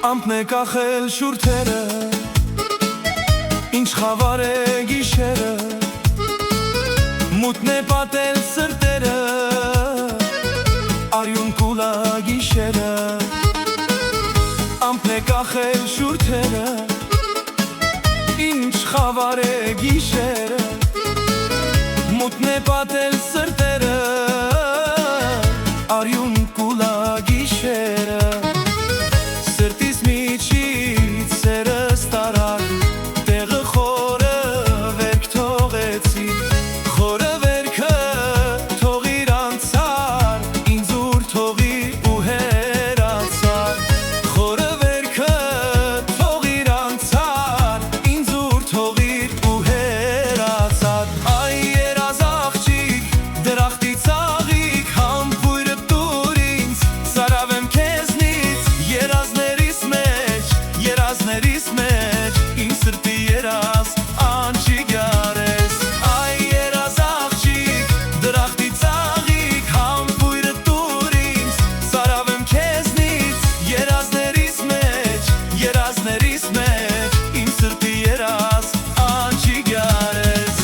Ամպն է կախել շուրթերը, ինչ խավար է գիշերը, մութն է պատել սրտերը, արյուն կուլա գիշերը։ Ամպն է կախել շուրթերը, ինչ խավար է գիշերը, մութն է պատել սրտերը, արյուն կուլա գիշերը։ Սրտիս միջից սերս տարար, տեղը խորը վերք թողեցի, խորը վերքը թողիր անցար, ինձ ուր թողիր ու հեռացար, խորը վերքը թողիր անցար, ինձ ուր թողիր ու հեռացար։ Այ երազ աղջիկ, դրախտի ծաղիկ, համբույրը տուր ինձ, սարավեմ քեզնից, երազներիս մեջ, իմ սրտի երազ անջիգար ես։ Այ երազ աղջիկ, դրախտի ծաղիկ, համբույրը տուր ինձ, սարավեմ քեզնից, երազներիս մեջ, իմ սրտի երազ անջիգար ես։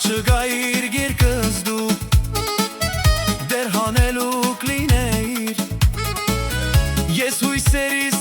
Չգայիր գիրկս դու, դեր հանելուկ լինեիր, ես հույսերիս